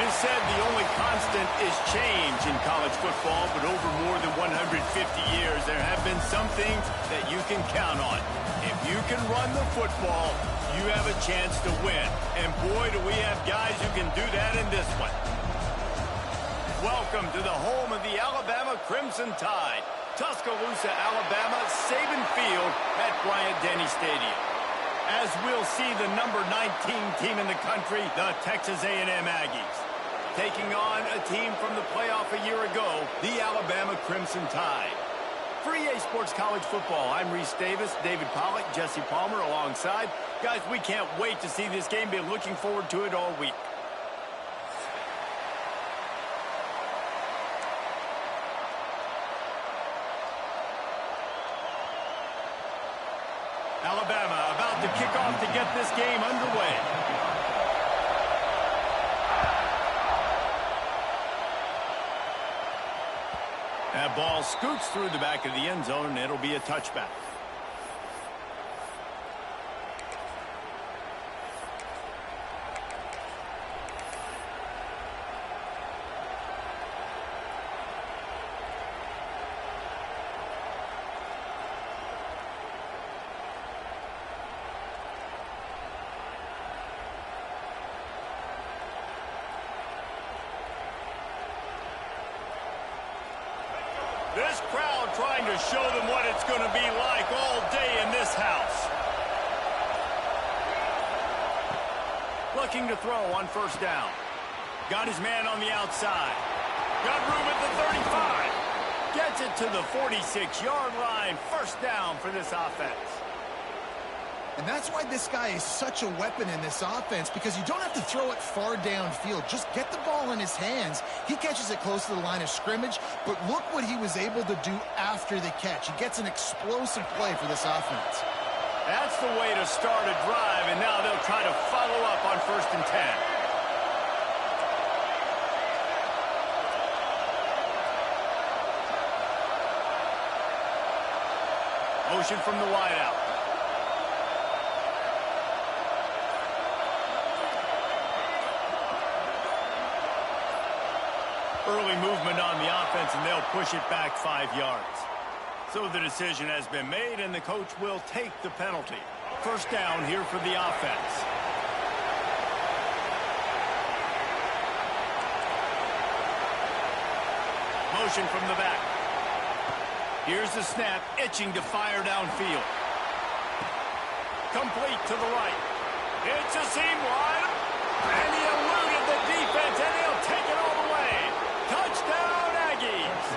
It is said the only constant is change in college football, but over more than 150 years, there have been some things that you can count on. If you can run the football, you have a chance to win. And boy, do we have guys who can do that in this one. Welcome to the home of the Alabama Crimson Tide. Tuscaloosa, Alabama, Saban Field at Bryant-Denny Stadium. As we'll see the number 19 team in the country, the Texas A&M Aggies, taking on a team from the playoff a year ago, the Alabama Crimson Tide. For EA Sports College Football, I'm Reese Davis, David Pollack, Jesse Palmer alongside. Guys, we can't wait to see this game. Been looking forward to it all week. Alabama about to kick off to get this game underway. That ball scoots through the back of the end zone, and it'll be a touchback. This crowd trying to show them what it's going to be like all day in this house. Looking to throw on first down. Got his man on the outside. Got room at the 35. Gets it to the 46-yard line. First down for this offense. And that's why this guy is such a weapon in this offense, because you don't have to throw it far downfield. Just get the ball in his hands. He catches it close to the line of scrimmage, but look what he was able to do after the catch. He gets an explosive play for this offense. That's the way to start a drive, and now they'll try to follow up on 1st and 10. Motion from the wideout. Early movement on the offense, and they'll push it back 5 yards. So the decision has been made, and the coach will take the penalty. First down here for the offense. Motion from the back. Here's the snap, itching to fire downfield. Complete to the right. It's a seam wide, and he eluded the defense, and he'll take it all the way. Touchdown, Aggies.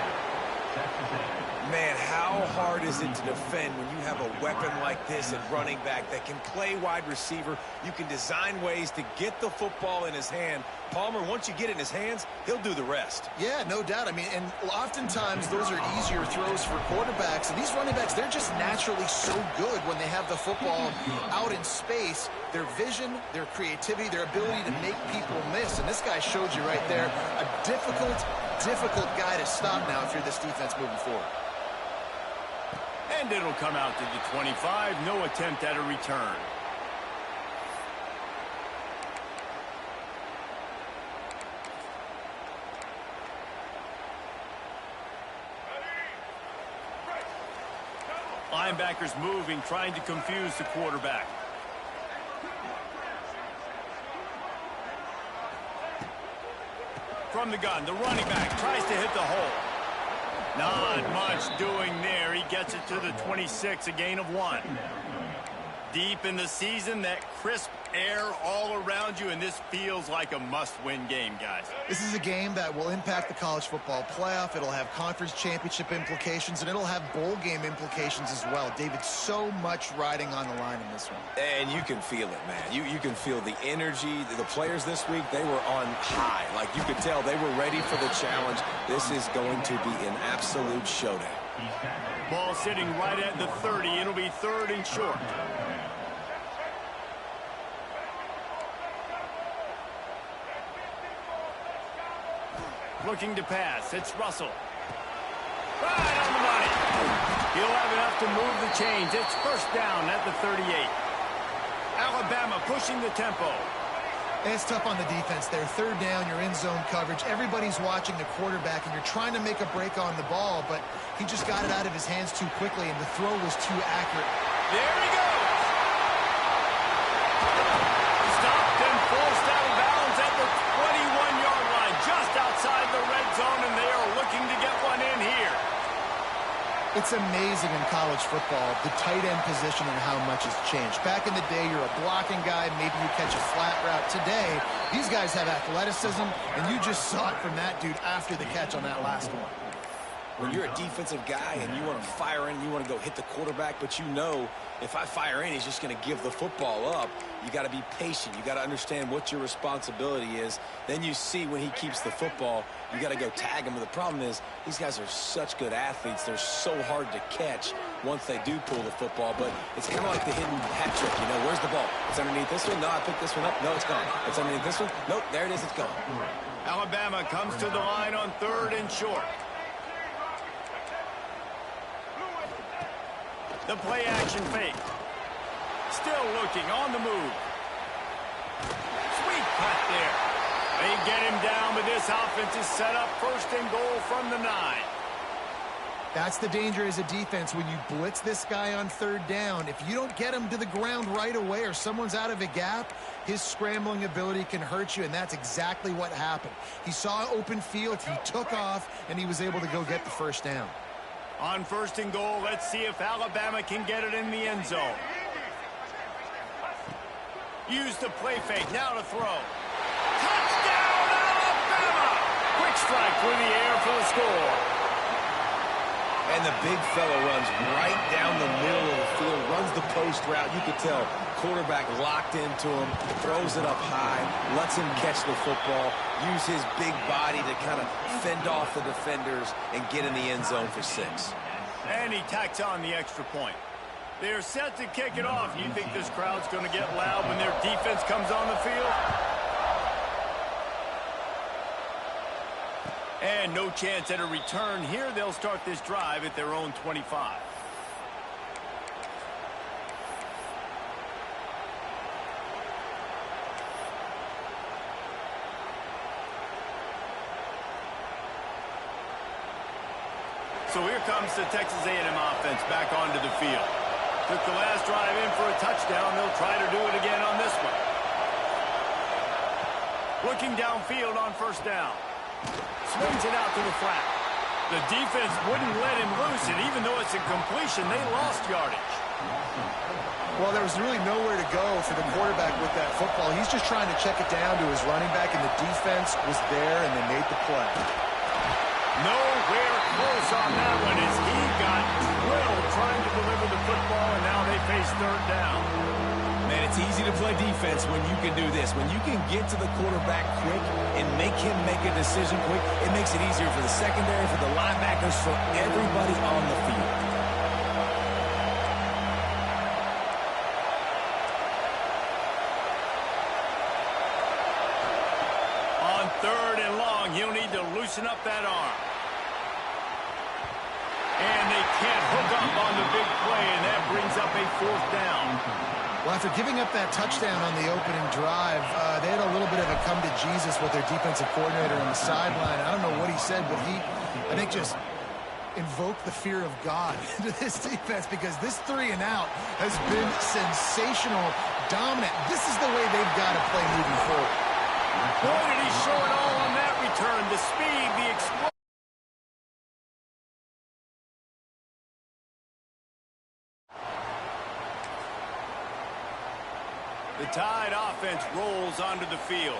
Man, how hard is it to defend when you have a weapon like this at running back that can play wide receiver? You can design ways to get the football in his hand. Palmer, once you get it in his hands, he'll do the rest. Yeah, no doubt. I mean, and oftentimes those are easier throws for quarterbacks. And these running backs, they're just naturally so good when they have the football out in space. Their vision, their creativity, their ability to make people miss. And this guy showed you right there a difficult guy to stop now if you're this defense moving forward. And it'll come out to the 25. No attempt at a return. Linebackers moving, trying to confuse the quarterback. From the gun, the running back tries to hit the hole. Not much doing there. He gets it to the 26, a gain of 1. Deep in the season, that crisp air all around you, and this feels like a must-win game, guys. This is a game that will impact the college football playoff. It'll have conference championship implications, and it'll have bowl game implications as well. David, so much riding on the line in this one. And you can feel it, man. You can feel the energy. The players this week, they were on high. Like, you could tell they were ready for the challenge. This is going to be an absolute showdown. Ball sitting right at the 30. It'll be 3rd and short. Looking to pass. It's Russell. Right on the money. He'll have enough to move the chains. It's first down at the 38. Alabama pushing the tempo. It's tough on the defense there. Third down, you're in zone coverage. Everybody's watching the quarterback, and you're trying to make a break on the ball, but he just got it out of his hands too quickly, and the throw was too accurate. There he goes. Stopped and forced out of bounds at the 21-yard line, just outside the red zone, and they are looking to get one in here. It's amazing in college football, the tight end position and how much has changed. Back in the day, you're a blocking guy, maybe you catch a flat route. Today, these guys have athleticism, and you just saw it from that dude after the catch on that last one. When you're a defensive guy and you want to fire in, you want to go hit the quarterback, but you know if I fire in, he's just going to give the football up. You got to be patient. You got to understand what your responsibility is. Then you see when he keeps the football, you got to go tag him. But the problem is these guys are such good athletes. They're so hard to catch once they do pull the football. But it's kind of like the hidden hat trick. You know, where's the ball? It's underneath this one. No, I picked this one up. No, it's gone. It's underneath this one. Nope, there it is. It's gone. Alabama comes to the line on 3rd and short. The play action fake. Still looking on the move. Sweet cut there. They get him down, but this offense is set up 1st and goal from the 9. That's the danger as a defense when you blitz this guy on 3rd down. If you don't get him to the ground right away or someone's out of a gap, his scrambling ability can hurt you, and that's exactly what happened. He saw open field, he took off, and he was able to go get the 1st down. On 1st and goal, let's see if Alabama can get it in the end zone. Use the play fake, now to throw. Touchdown, Alabama! Quick strike through the air for the score. And the big fella runs right down the middle of the field, runs the post route. You could tell quarterback locked into him, throws it up high, lets him catch the football, use his big body to kind of fend off the defenders and get in the end zone for 6. And he tacks on the extra point. They're set to kick it off. You think this crowd's going to get loud when their defense comes on the field? And no chance at a return here. They'll start this drive at their own 25. So here comes the Texas A&M offense back onto the field. Took the last drive in for a touchdown. They'll try to do it again on this one. Looking downfield on 1st down. Swings it out to the flat. The defense wouldn't let him loose, and even though it's a completion, they lost yardage. Well, there was really nowhere to go for the quarterback with that football. He's just trying to check it down to his running back, and the defense was there, and they made the play. Nowhere close on that one as he got drilled trying to deliver the football, and now they face 3rd down. Man, it's easy to play defense when you can do this. When you can get to the quarterback quick and make him make a decision quick, it makes it easier for the secondary, for the linebackers, for everybody on the field. On 3rd and long, he'll need to loosen up that arm. And they can't hook up on the big play, and that brings up a 4th down. Well, after giving up that touchdown on the opening drive, they had a little bit of a come to Jesus with their defensive coordinator on the sideline. I don't know what he said, but he, I think, just invoked the fear of God into this defense because this 3 and out has been sensational, dominant. This is the way they've got to play moving forward. Boy, did he show it all on that return. The speed, the explosion. The Tide offense rolls onto the field.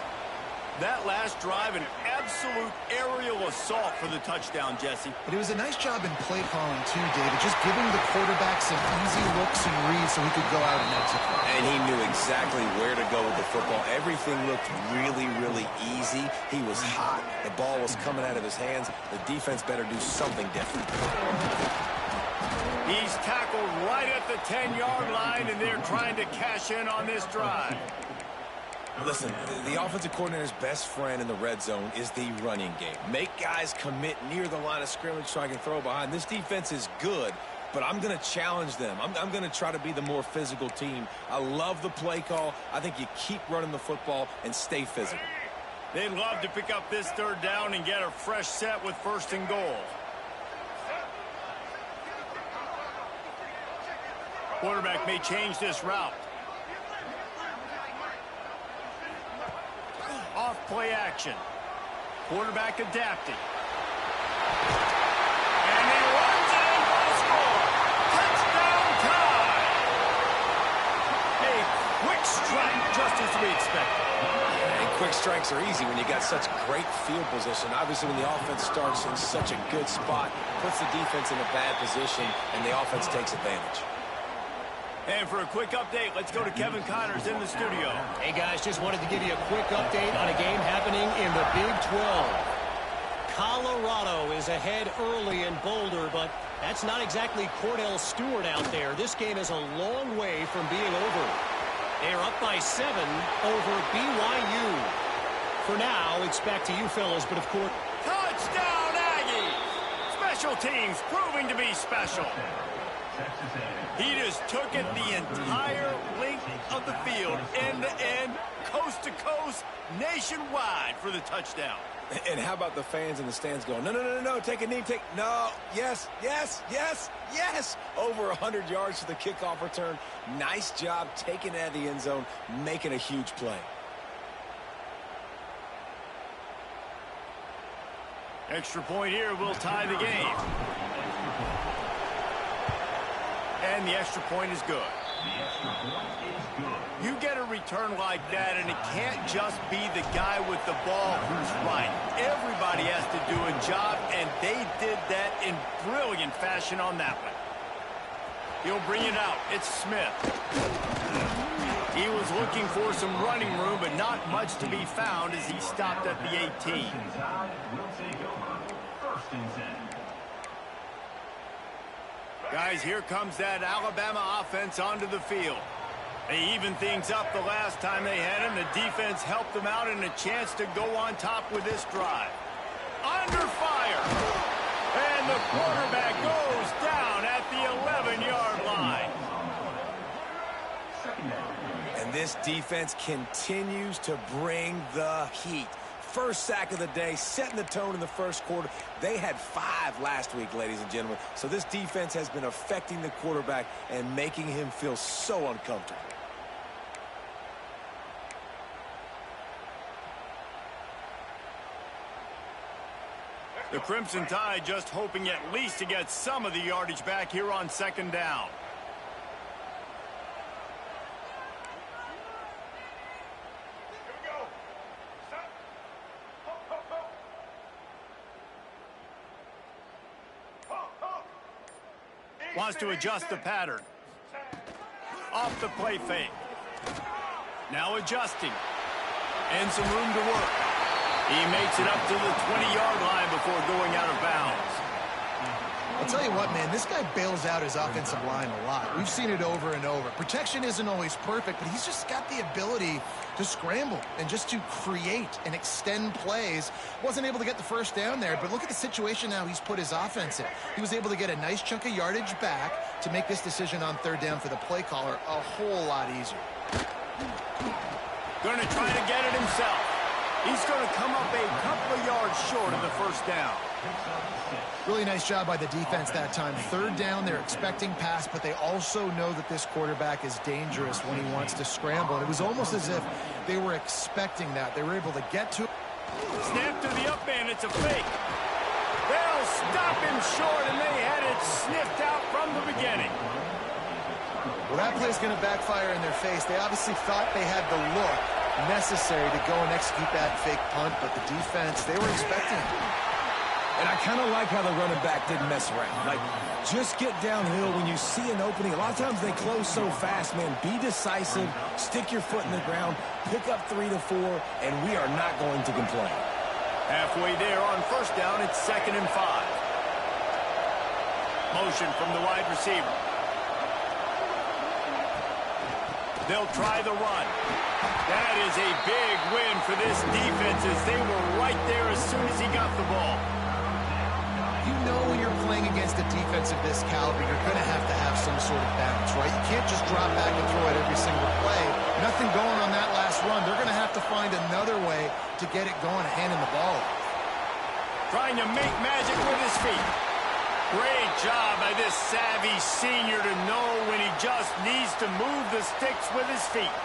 That last drive, an absolute aerial assault for the touchdown, Jesse. But it was a nice job in play calling, too, David, just giving the quarterback some easy looks and reads so he could go out and execute. And he knew exactly where to go with the football. Everything looked really, really easy. He was hot. The ball was coming out of his hands. The defense better do something different. He's tackled right at the 10-yard line, and they're trying to cash in on this drive. Listen, the offensive coordinator's best friend in the red zone is the running game. Make guys commit near the line of scrimmage so I can throw behind. This defense is good but I'm going to challenge them. I'm going to try to be the more physical team. I love the play call. I think you keep running the football and stay physical. They'd love to pick up this third down and get a fresh set with 1st and goal. Quarterback may change this route. Off play action. Quarterback adapting. And he runs it in for the score. Touchdown tie. A quick strike just as we expected. And quick strikes are easy when you got such great field position. Obviously, when the offense starts in such a good spot, puts the defense in a bad position, and the offense takes advantage. And for a quick update, let's go to Kevin Connors in the studio. Hey, guys, just wanted to give you a quick update on a game happening in the Big 12. Colorado is ahead early in Boulder, but that's not exactly Cordell Stewart out there. This game is a long way from being over. They're up by 7 over BYU. For now, it's back to you fellas, but of course... Touchdown, Aggies! Special teams proving to be special. He just took it the entire length of the field, end to end, coast to coast, nationwide for the touchdown. And how about the fans in the stands going, no, no, no, no, take a knee, no, yes, yes, yes, yes. Over 100 yards for the kickoff return. Nice job taking it out of the end zone, making a huge play. Extra point here will tie the game. And the extra point is good. You get a return like that, and it can't just be the guy with the ball who's right. Everybody has to do a job, and they did that in brilliant fashion on that one. He'll bring it out. It's Smith. He was looking for some running room, but not much to be found as he stopped at the 18. Guys, here comes that Alabama offense onto the field. They evened things up the last time they had him. The defense helped them out and a chance to go on top with this drive. Under fire. And the quarterback goes down at the 11-yard line. And this defense continues to bring the heat. First sack of the day, setting the tone in the first quarter. They had 5 last week, ladies and gentlemen. So this defense has been affecting the quarterback and making him feel so uncomfortable. The Crimson Tide just hoping at least to get some of the yardage back here on 2nd down. Wants to adjust the pattern. Off the play fake. Now adjusting. And some room to work. He makes it up to the 20-yard line before going out of bounds. I'll tell you what, man, this guy bails out his offensive line a lot. We've seen it over and over. Protection isn't always perfect, but he's just got the ability to scramble and just to create and extend plays. Wasn't able to get the first down there, but look at the situation now he's put his offense in. He was able to get a nice chunk of yardage back to make this decision on 3rd down for the play caller a whole lot easier. Going to try to get it himself. He's going to come up a couple of yards short of the first down. Really nice job by the defense that time. 3rd down, they're expecting pass, but they also know that this quarterback is dangerous when he wants to scramble. And it was almost as if they were expecting that. They were able to get to it. Snap to the up man. It's a fake. They'll stop him short, and they had it sniffed out from the beginning. Well, that play's going to backfire in their face. They obviously thought they had the look necessary to go and execute that fake punt, but the defense, they were expecting it. And I kind of like how the running back didn't mess around. Like, just get downhill when you see an opening. A lot of times they close so fast, man. Be decisive, stick your foot in the ground, pick up 3 to 4, and we are not going to complain. Halfway there on 1st down, it's 2nd and 5. Motion from the wide receiver. They'll try the run. That is a big win for this defense as they were right there as soon as he got the ball. You know when you're playing against a defense of this caliber, you're going to have some sort of balance, right? You can't just drop back and throw it every single play. Nothing going on that last run. They're going to have to find another way to get it going, handing the ball off. Trying to make magic with his feet. Great job by this savvy senior to know when he just needs to move the sticks with his feet.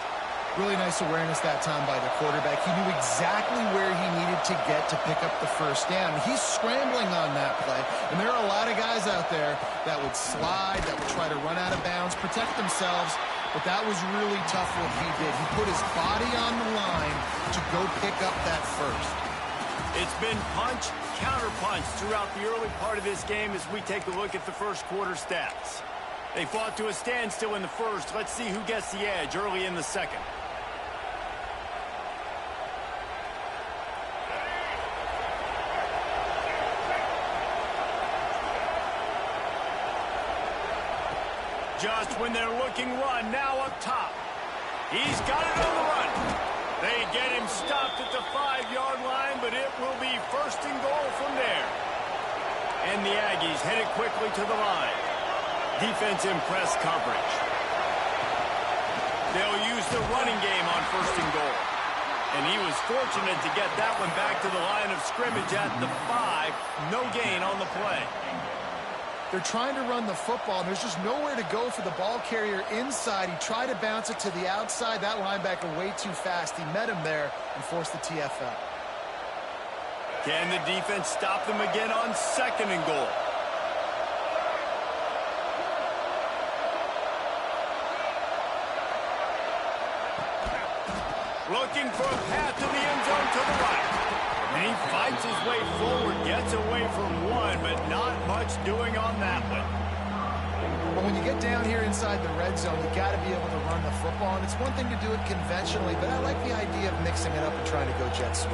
Really nice awareness that time by the quarterback. He knew exactly where he needed to get to pick up the first down. He's scrambling on that play, and there are a lot of guys out there that would slide, that would try to run out of bounds, protect themselves, but that was really tough what he did. He put his body on the line to go pick up that first. It's been punch, counter-punch throughout the early part of this game as we take a look at the first quarter stats. They fought to a standstill in the first. Let's see who gets the edge early in the second. Just when they're looking run, now up top. He's got it on the run. They get him stopped at the 5-yard line, but it will be first and goal from there. And the Aggies headed quickly to the line. Defense in press coverage. They'll use the running game on first and goal. And he was fortunate to get that one back to the line of scrimmage at the 5. No gain on the play. They're trying to run the football, and there's just nowhere to go for the ball carrier inside. He tried to bounce it to the outside. That linebacker way too fast. He met him there and forced the TFL. Can the defense stop them again on second and goal? Looking for a path to the end zone to the right. And he fights his way forward, gets away from one, but not much doing on that one. But when you get down here inside the red zone, you got to be able to run the football. And it's one thing to do it conventionally, but I like the idea of mixing it up and trying to go jet sweep.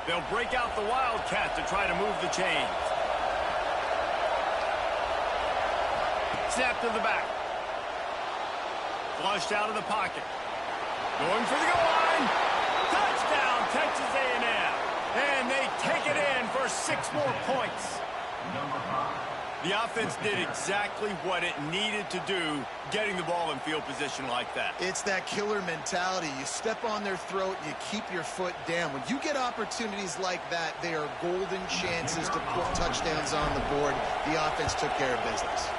They'll break out the Wildcat to try to move the chains. Snap to the back. Flushed out of the pocket. Going for the goal line. Touchdown, Texas A&M. And they take it in for 6 more points. The offense did exactly what it needed to do, getting the ball in field position like that. It's that killer mentality. You step on their throat and you keep your foot down. When you get opportunities like that, they are golden chances to put touchdowns on the board. The offense took care of business.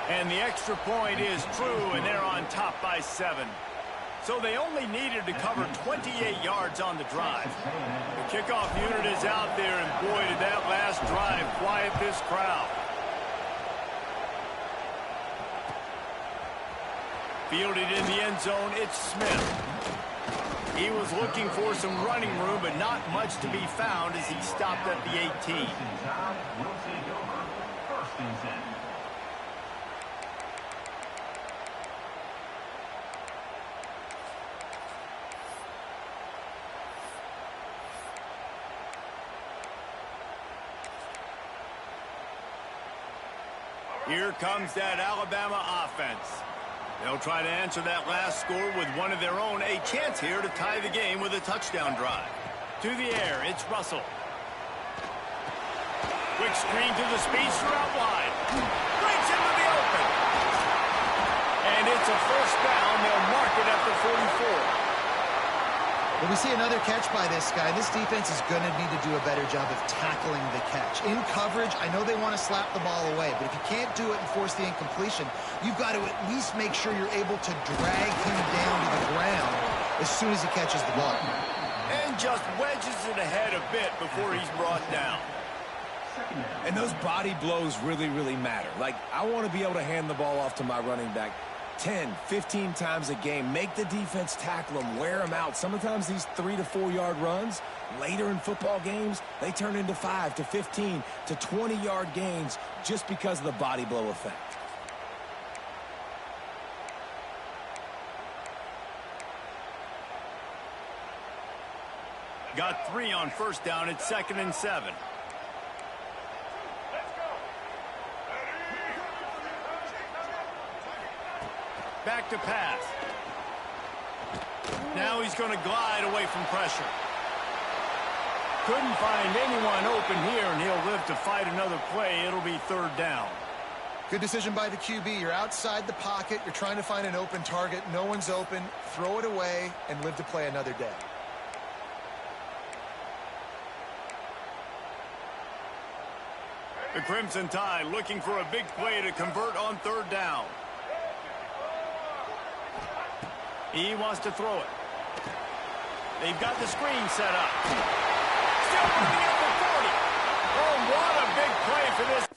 And the extra point is true, and they're on top by 7. So they only needed to cover 28 yards on the drive. The kickoff unit is out there, and boy, did that last drive quiet this crowd. Fielded in the end zone, it's Smith. He was looking for some running room, but not much to be found as he stopped at the 18. Here comes that Alabama offense. They'll try to answer that last score with one of their own. A chance here to tie the game with a touchdown drive. To the air, it's Russell. Quick screen to the speedster out wide. Breaks into the open. And it's a first down. They'll mark it at the 44. Well, we see another catch by this guy. This defense is going to need to do a better job of tackling the catch. In coverage, I know they want to slap the ball away, but if you can't do it and force the incompletion, you've got to at least make sure you're able to drag him down to the ground as soon as he catches the ball. And just wedges it ahead a bit before he's brought down. And those body blows really, really matter. Like, I want to be able to hand the ball off to my running back 10, 15 times a game. Make the defense tackle them, wear them out. Sometimes these 3 to 4 yard runs, later in football games, they turn into 5 to 15 to 20 yard gains just because of the body blow effect. Got 3 on first down. It's 2nd and 7. Back to pass. Now he's going to glide away from pressure. Couldn't find anyone open here, and he'll live to fight another play. It'll be 3rd down. Good decision by the QB. You're outside the pocket. You're trying to find an open target. No one's open. Throw it away and live to play another day. The Crimson Tide looking for a big play to convert on 3rd down. He wants to throw it. They've got the screen set up. Still running at the 40. Oh, what a big play for this.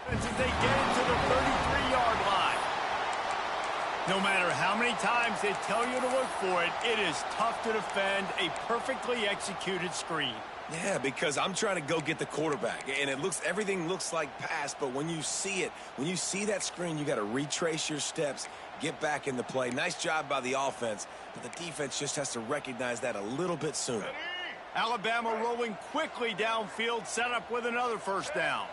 As they get into the 33-yard line. No matter how many times they tell you to look for it, it is tough to defend a perfectly executed screen. Yeah, because I'm trying to go get the quarterback, and everything looks like pass, but when you see it, when you see that screen, you got to retrace your steps, get back in the play. Nice job by the offense, but the defense just has to recognize that a little bit sooner. Alabama rolling quickly downfield, set up with another 1st down.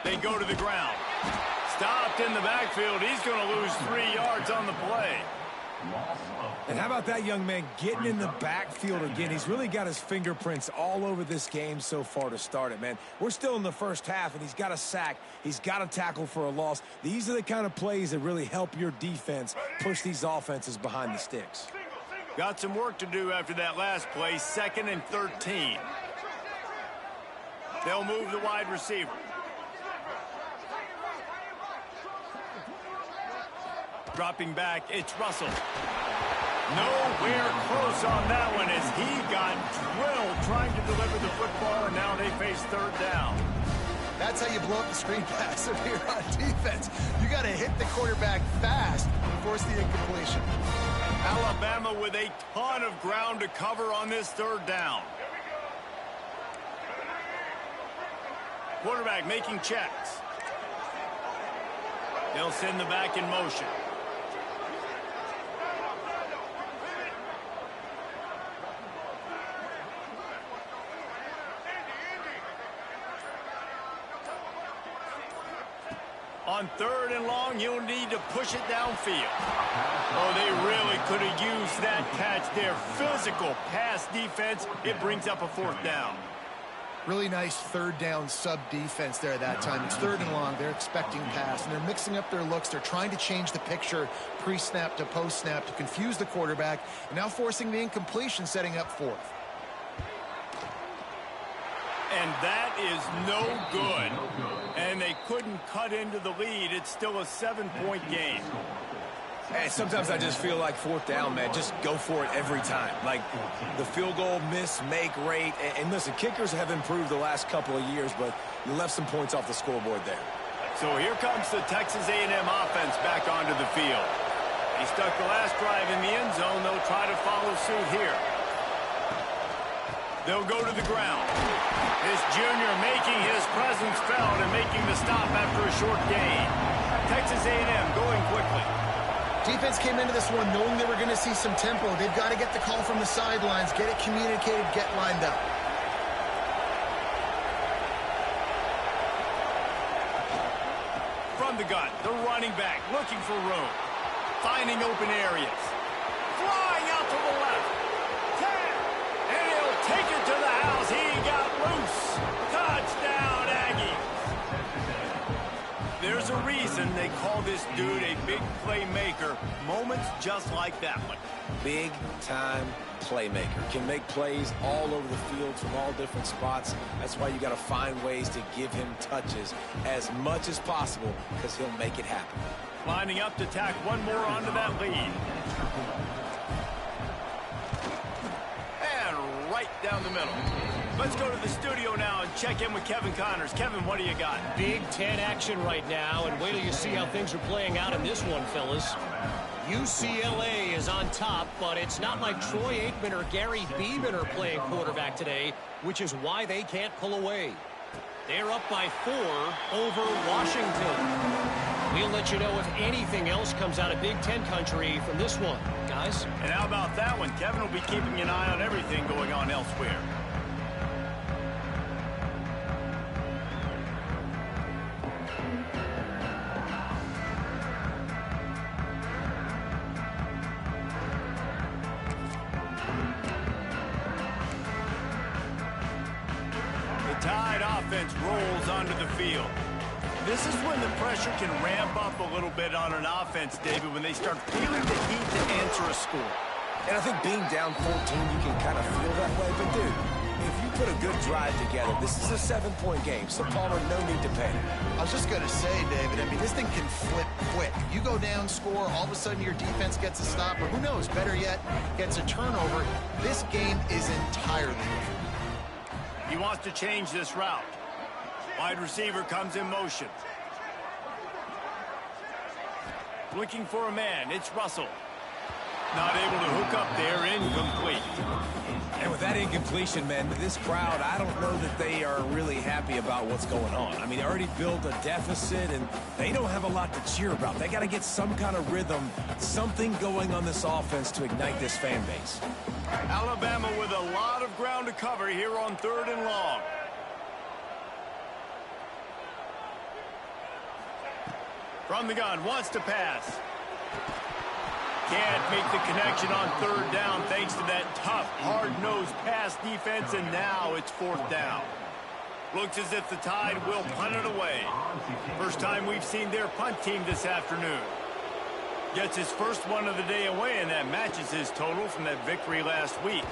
They go to the ground. Stopped in the backfield. He's going to lose 3 yards on the play. And how about that young man getting in the backfield again? He's really got his fingerprints all over this game so far to start it, man. We're still in the first half, and he's got a sack. He's got a tackle for a loss. These are the kind of plays that really help your defense push these offenses behind the sticks. Got some work to do after that last play. 2nd and 13. They'll move the wide receiver. Dropping back, it's Russell. Nowhere close on that one as he got drilled trying to deliver the football, and now they face 3rd down. That's how you blow up the screen pass if you're on defense. You got to hit the quarterback fast and force the incompletion. Alabama with a ton of ground to cover on this 3rd down. Quarterback making checks. They'll send the back in motion. On 3rd and long, you'll need to push it downfield. Oh, they really could have used that catch there. Physical pass defense. It brings up a 4th down. Really nice 3rd down sub-defense there that time. It's 3rd and long. They're expecting pass, and they're mixing up their looks. They're trying to change the picture pre-snap to post-snap to confuse the quarterback, and now forcing the incompletion, setting up 4th. And that is no good. And they couldn't cut into the lead. It's still a 7-point game. Hey, sometimes I just feel like 4th down, man. Just go for it every time. Like the field goal miss-make rate. And listen, kickers have improved the last couple of years, but you left some points off the scoreboard there. So here comes the Texas A&M offense back onto the field. He stuck the last drive in the end zone. They'll try to follow suit here. They'll go to the ground. This junior making his presence felt and making the stop after a short gain. Texas A&M going quickly. Defense came into this one knowing they were going to see some tempo. They've got to get the call from the sidelines, get it communicated, get lined up. From the gun, the running back looking for room. Finding open areas. flying out to the left. 10. And he'll take it to the house. He got loose. Touchdown, Aggie. There's a reason they call this dude a big playmaker. Moments just like that one. Big-time playmaker. Can make plays all over the field from all different spots. That's why you got to find ways to give him touches as much as possible, because he'll make it happen. Lining up to tack one more onto that lead. And right down the middle. Let's go to the studio now and check in with Kevin Connors. Kevin, what do you got? Big Ten action right now, and wait till you see how things are playing out in this one, fellas. UCLA is on top, but it's not like Troy Aikman or Gary Beeman are playing quarterback today, which is why they can't pull away. They're up by 4 over Washington. We'll let you know if anything else comes out of Big Ten country from this one, guys. And how about that one? Kevin will be keeping an eye on everything going on elsewhere. Tide offense rolls onto the field. This is when the pressure can ramp up a little bit on an offense, David, when they start feeling the heat to answer a score. And I think being down 14, you can kind of feel that way. But, dude, if you put a good drive together, this is a 7-point game, so Palmer, no need to panic. I was just going to say, David, I mean, this thing can flip quick. You go down, score, all of a sudden your defense gets a stop, or who knows, better yet, gets a turnover. This game is entirely different. He wants to change this route. Wide receiver comes in motion. Looking for a man. It's Russell. Not able to hook up there. Incomplete. And with that incompletion, man, this crowd, I don't know that they are really happy about what's going on. I mean, they already built a deficit, and they don't have a lot to cheer about. They got to get some kind of rhythm, something going on this offense to ignite this fan base. Alabama with a lot of ground to cover here on 3rd and long. From the gun, wants to pass. Can't make the connection on 3rd down thanks to that tough, hard-nosed pass defense, and now it's 4th down. Looks as if the Tide will punt it away. First time we've seen their punt team this afternoon. Gets his first one of the day away, and that matches his total from that victory last week.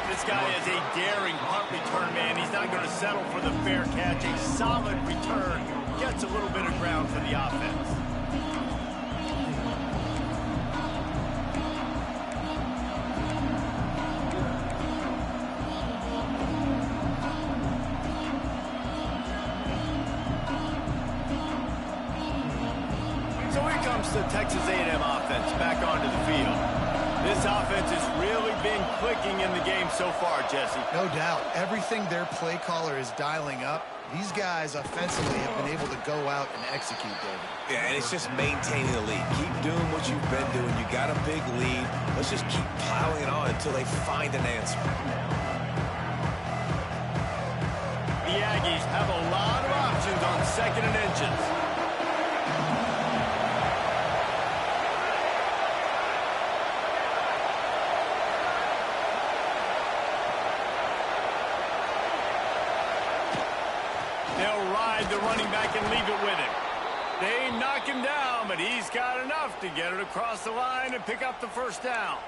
This guy is a daring punt return man. He's not going to settle for the fair catch. A solid return. Gets a little bit of ground for the offense. So here comes the Texas A&M offense back onto the field. This offense has really been clicking in the game so far, Jesse. No doubt. Everything their play caller is dialing up, these guys offensively have been able to go out and execute, David. Yeah, and it's just maintaining the lead. Keep doing what you've been doing. You got a big lead. Let's just keep piling it on until they find an answer. The Aggies have a lot of options on 2nd and inches. They'll ride the running back and leave it with him. They knock him down, but he's got enough to get it across the line and pick up the 1st down.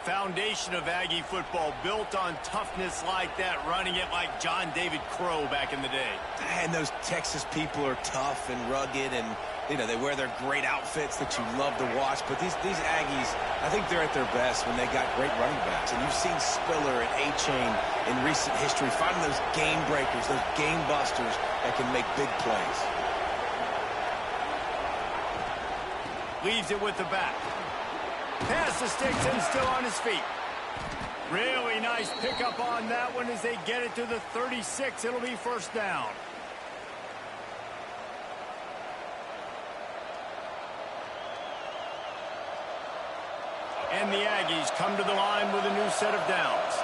Foundation of Aggie football built on toughness like that, running it like John David Crow back in the day. And those Texas people are tough and rugged, and you know, they wear their great outfits that you love to watch. But these Aggies, I think they're at their best when they got great running backs. And you've seen Spiller and A-Chain in recent history finding those game breakers, those game busters that can make big plays. Leaves it with the back. Pass the sticks and still on his feet. Really nice pickup on that one as they get it to the 36. It'll be 1st down. And the Aggies come to the line with a new set of downs.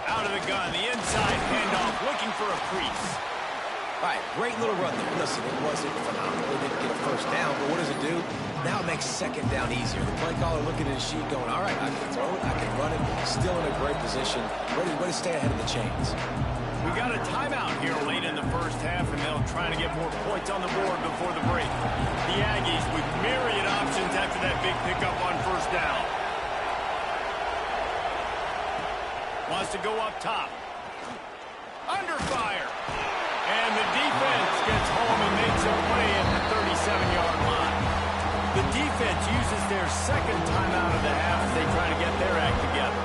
Out of the gun, the inside handoff, looking for a crease. All right, great little run there. Listen, it wasn't phenomenal. They didn't get a 1st makes second down easier. The play caller looking at his sheet going, all right, I can throw it, I can run it, still in a great position, ready to stay ahead of the chains. We got a timeout here late in the first half, and they'll try to get more points on the board before the break. The Aggies with myriad options after that big pickup on first down. Wants to go up top. Under fire. And the defense gets home and makes a play at the 37-yard line. The defense uses their second timeout of the half as they try to get their act together.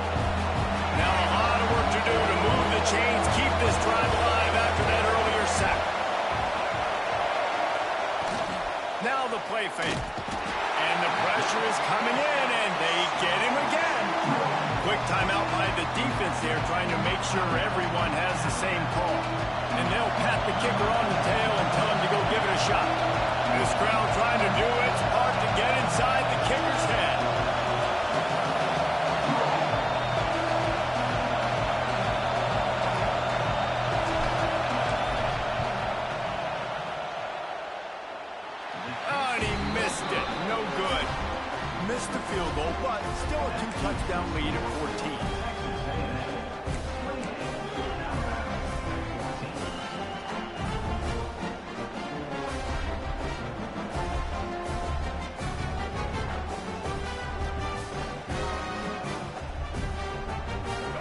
Now a lot of work to do to move the chains, keep this drive alive after that earlier sack. Now the play fake. And the pressure is coming in, and they get him again. Quick timeout by the defense there, trying to make sure everyone has the same call. And they'll pat the kicker on the tail and tell him to go give it a shot. This crowd trying to do its part to get inside the kicker's head. Oh, and he missed it. No good. Missed the field goal, but still a 2-touchdown lead at 14.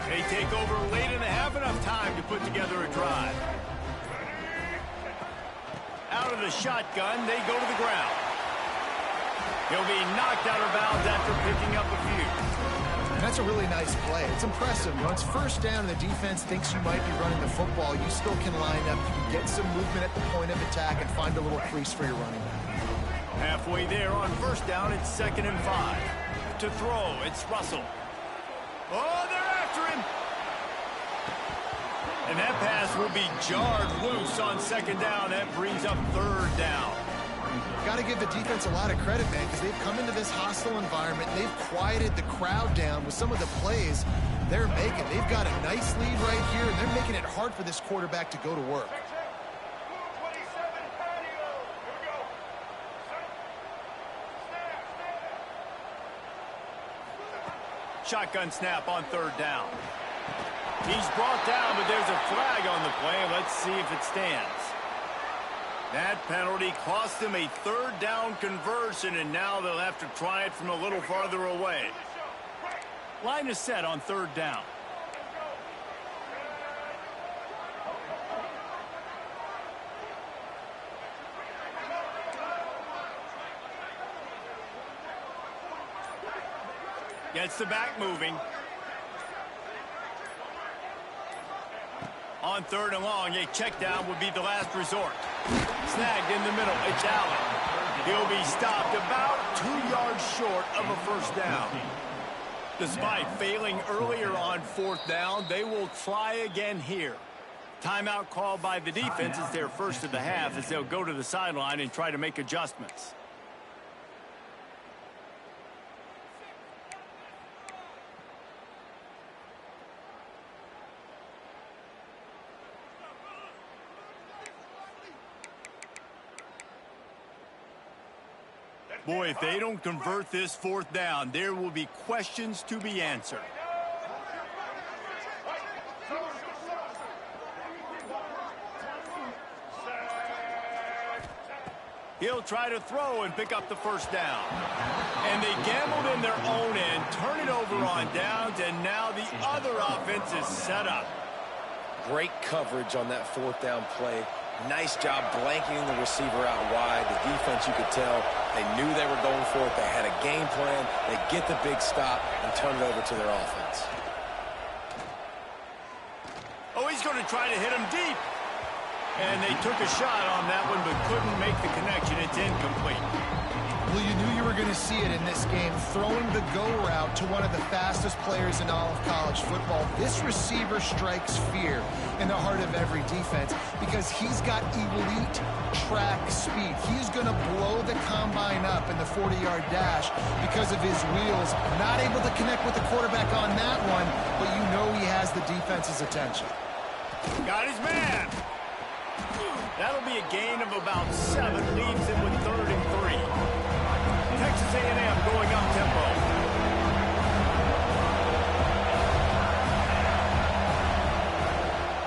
They take over late in the half, enough time to put together a drive. Out of the shotgun, they go to the ground. He'll be knocked out of bounds after picking up a few. And that's a really nice play. It's impressive. You know, it's first down and the defense thinks you might be running the football. You still can line up. You can get some movement at the point of attack and find a little crease for your running back. Halfway there on first down, it's 2nd and 5. To throw, it's Russell. Oh, they're after him. And that pass will be jarred loose on 2nd down. That brings up 3rd down. Got to give the defense a lot of credit, man, because they've come into this hostile environment. They've quieted the crowd down with some of the plays they're making. They've got a nice lead right here, and they're making it hard for this quarterback to go to work. Shotgun snap on 3rd down. He's brought down, but there's a flag on the play. Let's see if it stands. That penalty cost them a 3rd down conversion, and now they'll have to try it from a little farther away. Line is set on 3rd down. Gets the back moving. On 3rd and long, a check down would be the last resort. Snagged in the middle, it's Allen. He'll be stopped about 2 yards short of a first down. Despite failing earlier on 4th down, they will try again here. Timeout called by the defense is their first of the half as they'll go to the sideline and try to make adjustments. Boy, if they don't convert this 4th down, there will be questions to be answered. He'll try to throw and pick up the first down. And they gambled in their own end, turn it over on downs, and now the other offense is set up. Great coverage on that 4th down play. Nice job blanketing the receiver out wide. The defense, you could tell, they knew they were going for it. They had a game plan. They get the big stop and turn it over to their offense. Oh, he's going to try to hit him deep. And they took a shot on that one but couldn't make the connection. It's incomplete. Well, you knew you were going to see it in this game, throwing the go route to one of the fastest players in all of college football. This receiver strikes fear in the heart of every defense because he's got elite track speed. He's going to blow the combine up in the 40-yard dash because of his wheels. Not able to connect with the quarterback on that one, but you know he has the defense's attention. Got his man. That'll be a gain of about 7, leaves him with 3rd and 3. Texas Texas A&M going up tempo.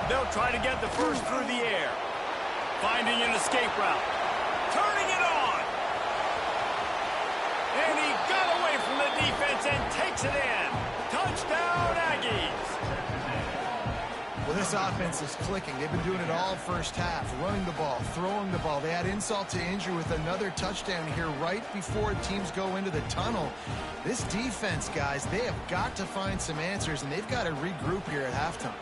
They'll try to get the first through the air. Finding an escape route. Turning it on. And he got away from the defense and takes it in. Touchdown, Aggies. Well, this offense is clicking. They've been doing it all first half, running the ball, throwing the ball. They add insult to injury with another touchdown here right before teams go into the tunnel. This defense, guys, they have got to find some answers, and they've got to regroup here at halftime.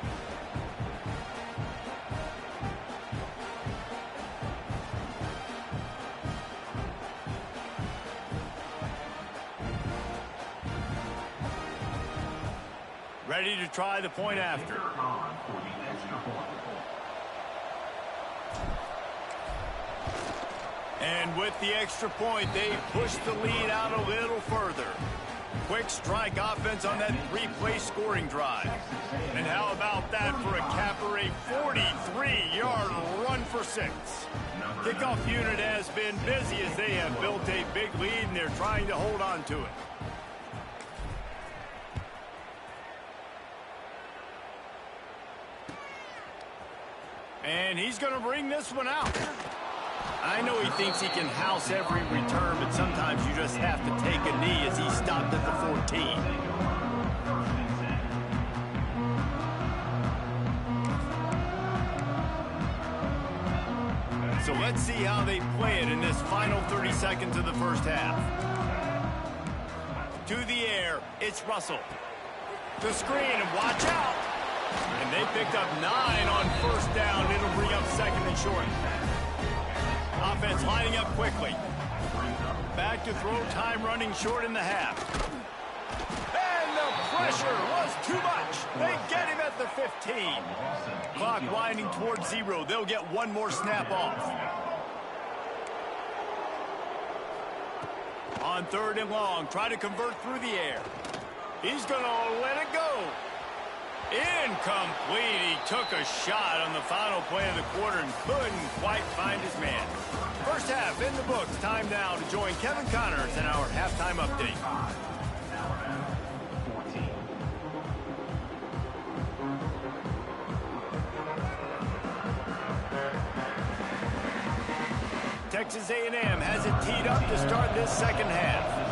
Ready to try the point after. And with the extra point, they push the lead out a little further. Quick strike offense on that three-play scoring drive. And how about that for a capper, a 43-yard run for 6. Kickoff unit has been busy as they have built a big lead, and they're trying to hold on to it. And he's going to bring this one out. I know he thinks he can house every return, but sometimes you just have to take a knee as he stopped at the 14. So let's see how they play it in this final 30 seconds of the first half. To the air, it's Russell. The screen, and watch out. And they picked up 9 on first down. It'll bring up second and short. Offense lining up quickly. Back to throw, time running short in the half. And the pressure was too much. They get him at the 15. Clock winding towards 0. They'll get one more snap off. On 3rd and long, try to convert through the air. He's going to let it go. Incomplete. He took a shot on the final play of the quarter and couldn't quite find his man. First half in the books. Time now to join Kevin Connors in our halftime update. Texas A&M has it teed up to start this second half.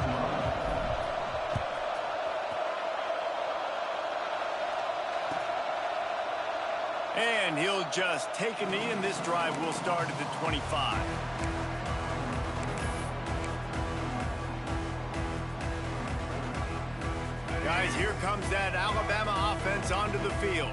And he'll just take a knee, and this drive will start at the 25. Guys, here comes that Alabama offense onto the field.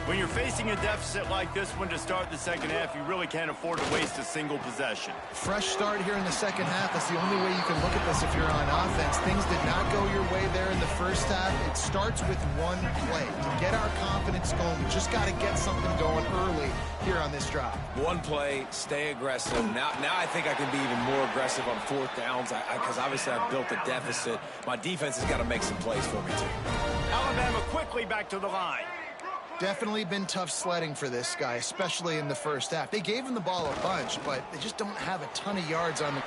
When you're facing a deficit like this one to start the second half, you really can't afford to waste a single possession. Fresh start here in the second half. That's the only way you can look at this if you're on offense. Things did not go your way there in the first half. It starts with one play. To get our confidence going, we just got to get something going early here on this drive. One play, stay aggressive. Now I think I can be even more aggressive on 4th downs because obviously I've built a deficit. My defense has got to make some plays for me, too. Alabama quickly back to the line. Definitely been tough sledding for this guy, especially in the first half. They gave him the ball a bunch, but they just don't have a ton of yards on the...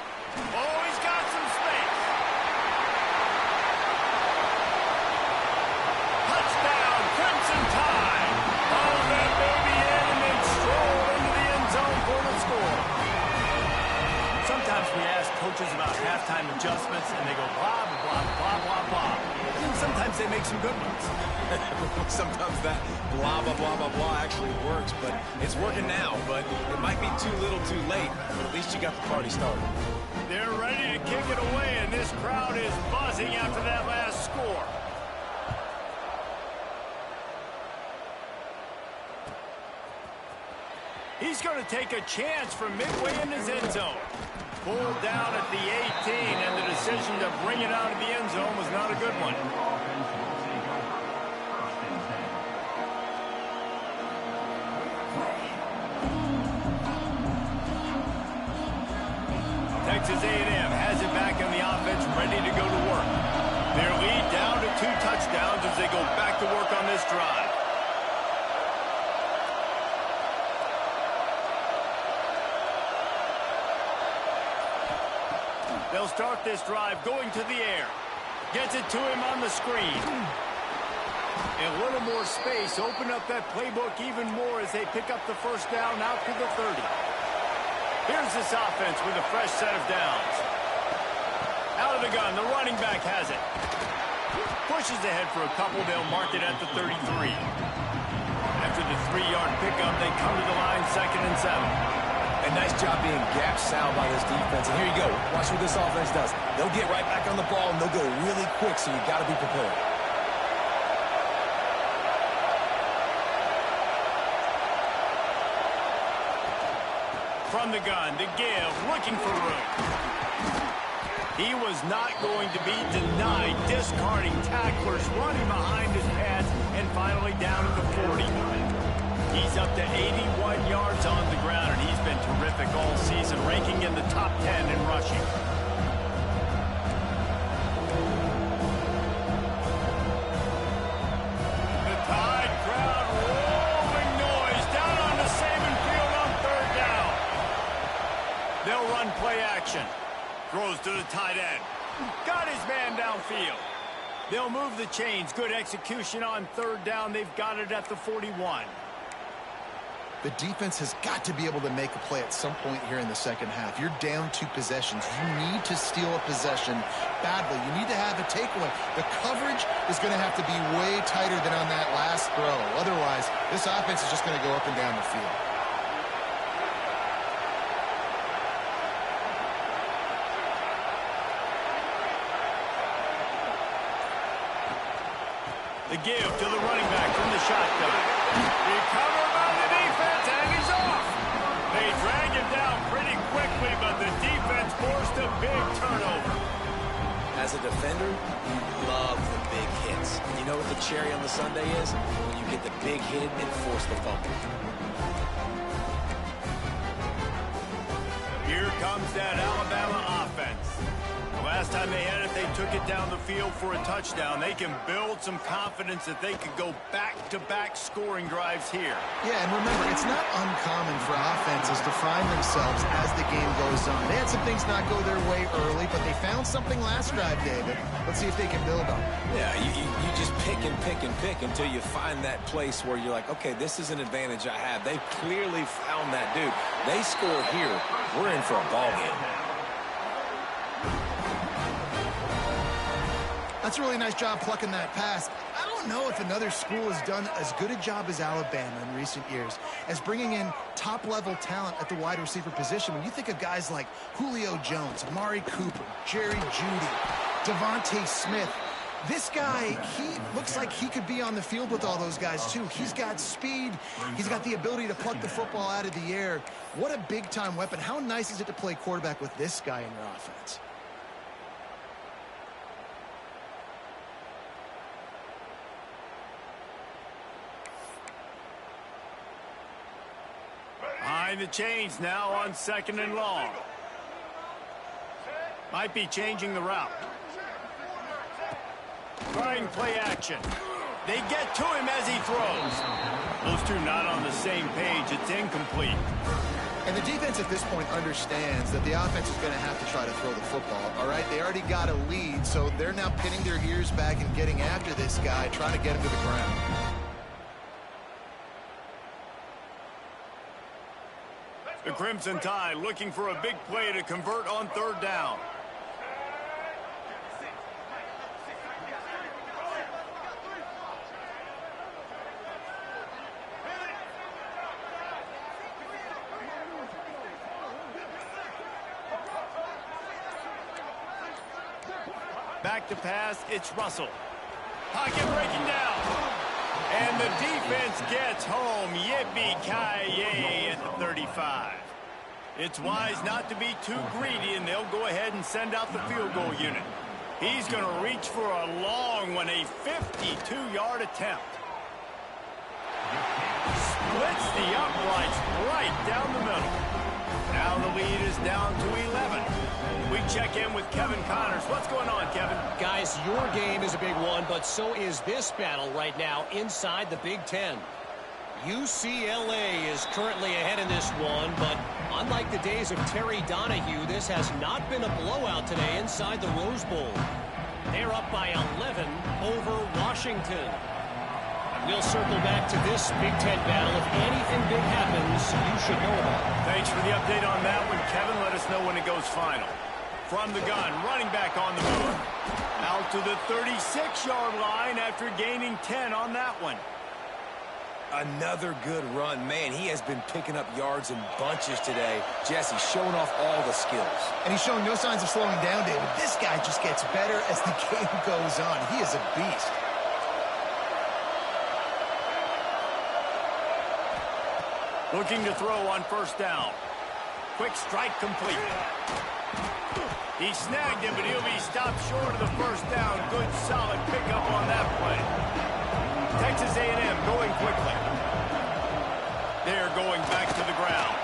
Oh, he's got some space. Touchdown, Crimson Tide. Oh, that baby in and then stroll into the end zone for the score. Sometimes we ask coaches about halftime adjustments, and they go blah, blah, blah, blah, blah. And sometimes they make some good ones. Sometimes that blah, blah, blah, blah, blah actually works, but it's working now. But it might be too little too late, but at least you got the party started. They're ready to kick it away, and this crowd is buzzing after that last score. He's going to take a chance from midway in his end zone. Pulled down at the 18, and the decision to bring it out of the end zone was not a good one. Texas A&M has it back on the offense, ready to go to work. Their lead down to 2 touchdowns as they go back to work on this drive. They'll start this drive going to the air. Gets it to him on the screen. A little more space. Open up that playbook even more as they pick up the first down out to the 30. Here's this offense with a fresh set of downs. Out of the gun, the running back has it. Pushes ahead for a couple. They'll mark it at the 33. After the 3-yard pickup, they come to the line 2nd and 7. A nice job being gap sound by this defense. And here you go. Watch what this offense does. They'll get right back on the ball, and they'll go really quick, so you got to be prepared. From the gun, to give, looking for room. He was not going to be denied, discarding tacklers, running behind his pads, and finally down at the 40. He's up to 81 yards on the ground, and he's been terrific all season, ranking in the top 10 in rushing. The Tide crowd rolling noise down on the Saban field on 3rd down. They'll run play action. Throws to the tight end. Got his man downfield. They'll move the chains. Good execution on 3rd down. They've got it at the 41. The defense has got to be able to make a play at some point here in the second half. You're down 2 possessions. You need to steal a possession badly. You need to have a takeaway. The coverage is going to have to be way tighter than on that last throw. Otherwise, this offense is just going to go up and down the field. The give to the running back from the shotgun. Recovered by the defense, and he's off. They drag him down pretty quickly, but the defense forced a big turnover. As a defender, you love the big hits. And you know what the cherry on the sundae is? When you get the big hit and force the fumble. Here comes that Alabama offense. Last time they had it, they took it down the field for a touchdown. They can build some confidence that they could go back-to-back scoring drives here. Yeah, and remember, it's not uncommon for offenses to find themselves as the game goes on. They had some things not go their way early, but they found something last drive, David. Let's see if they can build on it. Yeah, you just pick and pick and pick until you find that place where you're like, okay, this is an advantage I have. They clearly found that, dude. They score here, we're in for a ball game. That's a really nice job plucking that pass. I don't know if another school has done as good a job as Alabama in recent years as bringing in top-level talent at the wide receiver position. When you think of guys like Julio Jones, Amari Cooper, Jerry Jeudy, Devontae Smith, this guy, he looks like he could be on the field with all those guys, too. He's got speed. He's got the ability to pluck the football out of the air. What a big-time weapon. How nice is it to play quarterback with this guy in your offense? Behind the chains now on 2nd and long. Might be changing the route. Trying play action. They get to him as he throws. Those two not on the same page. It's incomplete. And the defense at this point understands that the offense is going to have to try to throw the football, all right? They already got a lead, so they're now pinning their ears back and getting after this guy, trying to get him to the ground. The Crimson Tide looking for a big play to convert on 3rd down. Back to pass, it's Russell. Pocket breaking down. And the defense gets home. Yippee-ki-yay at the 35. It's wise not to be too greedy, and they'll go ahead and send out the field goal unit. He's going to reach for a long one, a 52-yard attempt. Splits the uprights right down the middle. Now the lead is down to 11. We check in with Kevin Connors. What's going on, Kevin? Guys, your game is a big one, but so is this battle right now inside the Big Ten. UCLA is currently ahead in this one, but unlike the days of Terry Donahue, this has not been a blowout today inside the Rose Bowl. They're up by 11 over Washington. We'll circle back to this Big Ten battle. If anything big happens, you should know about it. Thanks for the update on that one, Kevin. Let us know when it goes final. From the gun, running back on the move. Out to the 36-yard line after gaining 10 on that one. Another good run. Man, he has been picking up yards in bunches today. Jesse showing off all the skills. And he's showing no signs of slowing down, David. This guy just gets better as the game goes on. He is a beast. Looking to throw on first down. Quick strike complete. He snagged it, but he'll be stopped short of the first down. Good, solid pickup on that play. Texas A&M going quickly. They're going back to the ground.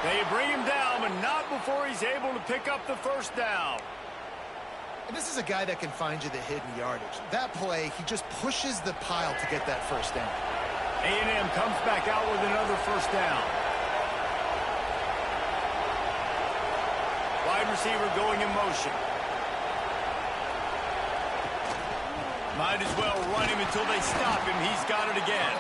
They bring him down, but not before he's able to pick up the first down. And this is a guy that can find you the hidden yardage. That play, he just pushes the pile to get that first down. A&M comes back out with another first down. Wide receiver going in motion. Might as well run him until they stop him. He's got it again.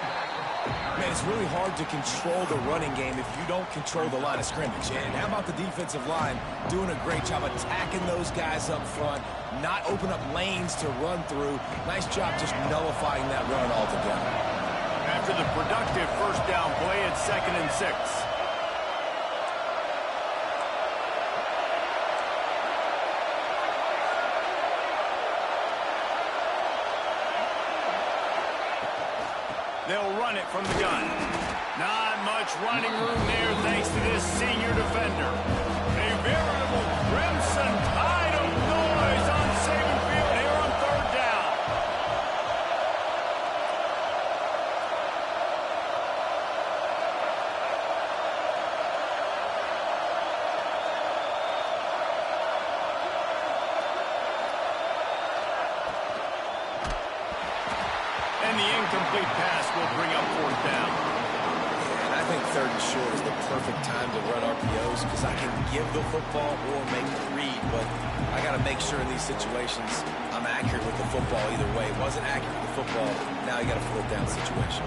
Man, it's really hard to control the running game if you don't control the line of scrimmage. And how about the defensive line doing a great job attacking those guys up front, not open up lanes to run through. Nice job just nullifying that run altogether. After the productive first down play, it's 2nd and 6. They'll run it from the gun. Not much running room there thanks to this senior defender. A veritable crimson tide of noise on Saban Field here on 3rd down. And the incomplete pass will bring up 4th down. And I think 3rd and short is the perfect time to run RPOs because I can give the football or make the read, but I got to make sure in these situations I'm accurate with the football either way. Wasn't accurate with the football, now you got a 4th down situation.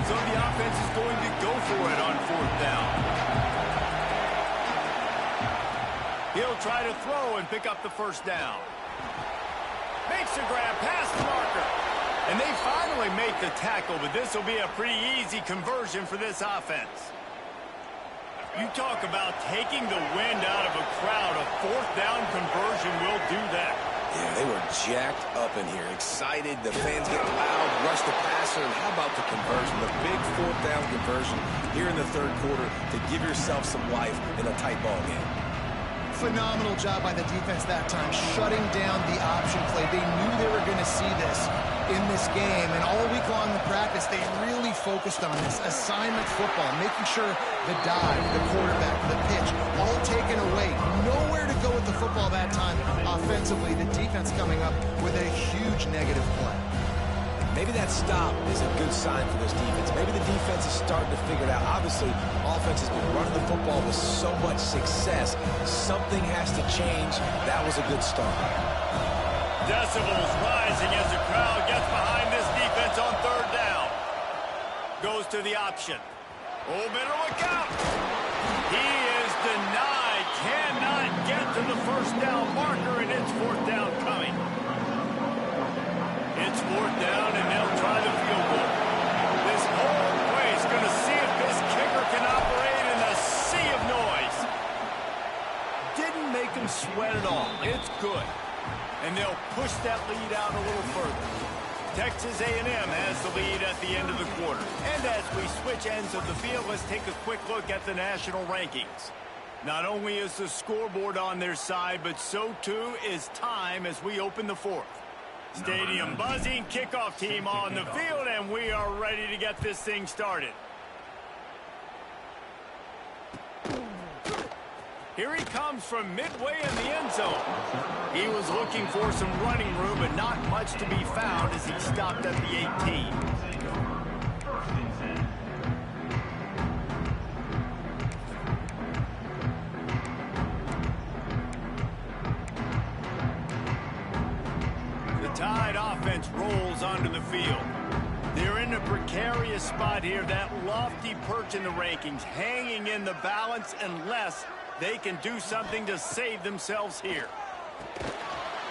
So the offense is going to go for it on 4th down. He'll try to throw and pick up the first down. Makes a grab past the marker. And they finally make the tackle, but this will be a pretty easy conversion for this offense. You talk about taking the wind out of a crowd. A 4th down conversion will do that. Yeah, they were jacked up in here, excited. The fans get loud, rush the passer, and how about the conversion? The big 4th down conversion here in the 3rd quarter to give yourself some life in a tight ball game. Phenomenal job by the defense that time, shutting down the option play. They knew they were going to see this in this game, and all week long in practice, they really focused on this assignment football, making sure the dive, the quarterback, the pitch, all taken away. Nowhere to go with the football that time offensively. The defense coming up with a huge negative play. Maybe that stop is a good sign for this defense. Maybe the defense is starting to figure it out. Obviously, offense has been running the football with so much success. Something has to change. That was a good start. Decibels rising as the crowd gets behind this defense on 3rd down. Goes to the option. Oh, better look out. He is denied. Cannot get to the first down marker, and it's 4th down coming. It's 4th down, and they'll try the field goal. This whole play is going to see if this kicker can operate in a sea of noise. Didn't make him sweat at all. It's good. And they'll push that lead out a little further. Texas A&M has the lead at the end of the quarter. And as we switch ends of the field, let's take a quick look at the national rankings. Not only is the scoreboard on their side, but so too is time as we open the 4th. Stadium buzzing, kickoff team on the field, and we are ready to get this thing started. Here he comes from midway in the end zone. He was looking for some running room, but not much to be found as he stopped at the 18. The Tide offense rolls onto the field. They're in a precarious spot here, that lofty perch in the rankings, hanging in the balance unless they can do something to save themselves here.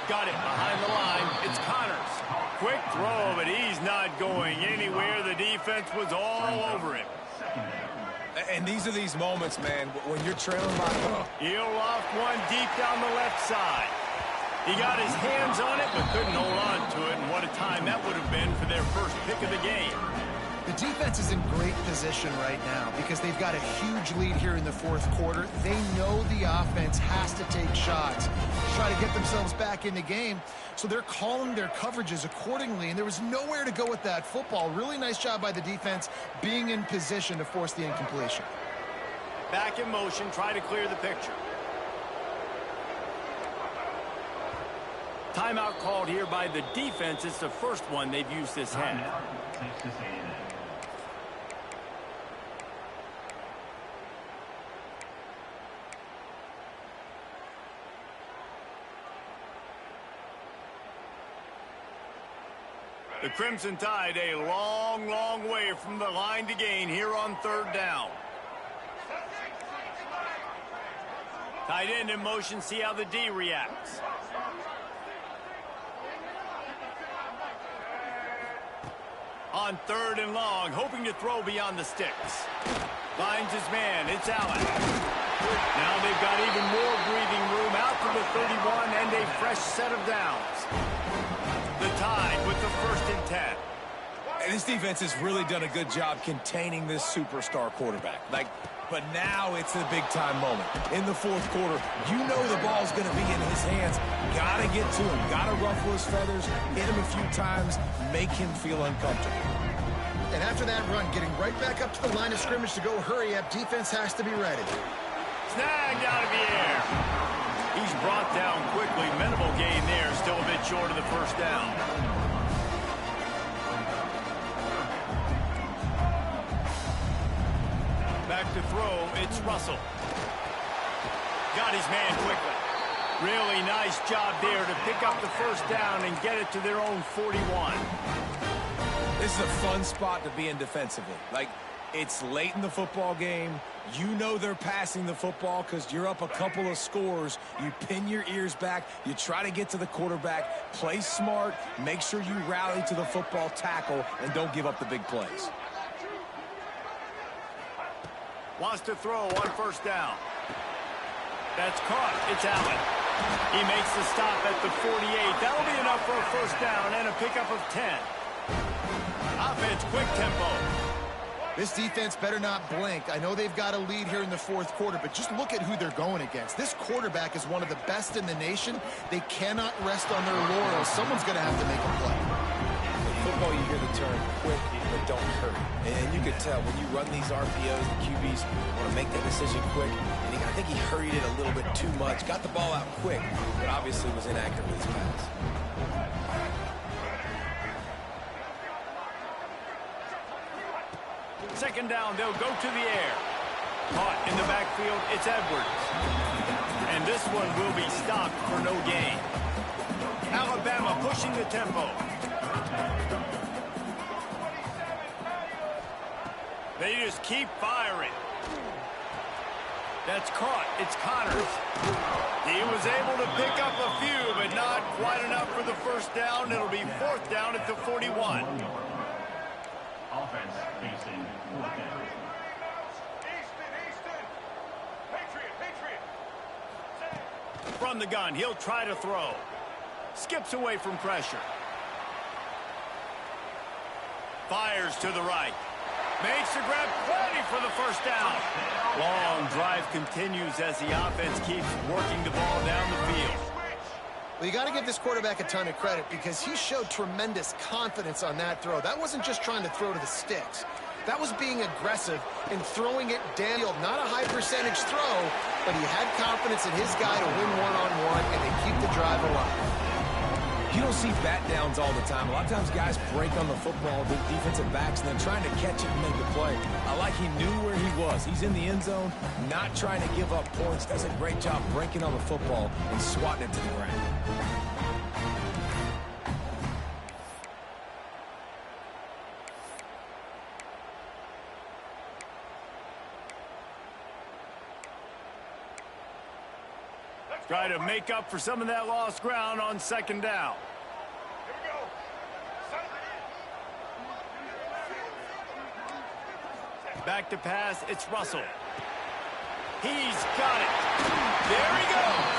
Got it behind the line. It's Connors. Quick throw, but he's not going anywhere. The defense was all over him. And these are these moments, man, when you're trailing by. He'll loft one deep down the left side. He got his hands on it, but couldn't hold on to it, and what a time that would have been for their first pick of the game. The defense is in great position right now because they've got a huge lead here in the fourth quarter. They know the offense has to take shots to try to get themselves back in the game, so they're calling their coverages accordingly, and there was nowhere to go with that football. Really nice job by the defense being in position to force the incompletion. Back in motion, try to clear the picture. Timeout called here by the defense. It's the first one they've used this half. The Crimson Tide a long, long way from the line to gain here on third down. Tight end in motion, see how the D reacts. On third and long, hoping to throw beyond the sticks. Finds his man, it's Allen. Now they've got even more breathing room out to the 31 and a fresh set of downs. The Tide with the 1st and 10. And this defense has really done a good job containing this superstar quarterback. But now it's the big-time moment. In the fourth quarter, you know the ball's going to be in his hands. Got to get to him. Got to ruffle his feathers, hit him a few times, make him feel uncomfortable. And after that run, getting right back up to the line of scrimmage to go hurry up, defense has to be ready. Snagged out of the air. He's brought down quickly. Minimal gain there. Still a bit short of the first down. Back to throw, it's Russell. Got his man quickly. Really nice job there to pick up the first down and get it to their own 41. This is a fun spot to be in defensively. It's late in the football game. You know they're passing the football because you're up a couple of scores. You pin your ears back. You try to get to the quarterback. Play smart. Make sure you rally to the football tackle and don't give up the big plays. Wants to throw on first down. That's caught. It's Allen. He makes the stop at the 48. That'll be enough for a first down and a pickup of 10. Offense, quick tempo. This defense better not blink. I know they've got a lead here in the fourth quarter, but just look at who they're going against. This quarterback is one of the best in the nation. They cannot rest on their laurels. Someone's going to have to make a play. In football, you hear the term quick, but don't hurry. And you could tell when you run these RPOs, the QBs want to make that decision quick. And I think he hurried it a little bit too much. Got the ball out quick, but obviously was inaccurate with his pass. Second down, they'll go to the air. Caught in the backfield, it's Edwards. And this one will be stopped for no gain. Alabama pushing the tempo. They just keep firing. That's caught. It's Connors. He was able to pick up a few, but not quite enough for the first down. It'll be fourth down at the 41. Offense facing fourth down. From the gun, he'll try to throw. Skips away from pressure. Fires to the right. Makes the grab, plenty for the first down. Long drive continues as the offense keeps working the ball down the field. Well, you got to give this quarterback a ton of credit because he showed tremendous confidence on that throw. That wasn't just trying to throw to the sticks. That was being aggressive and throwing it down. Not a high percentage throw, but he had confidence in his guy to win one-on-one, and they keep the drive alive. You don't see bat downs all the time. A lot of times guys break on the football, the defensive backs, and then trying to catch it and make a play. I like he knew where he was. He's in the end zone, not trying to give up points. Does a great job breaking on the football and swatting it to the ground. Try to make up for some of that lost ground on second down. Back to pass, it's Russell. He's got it. There he goes.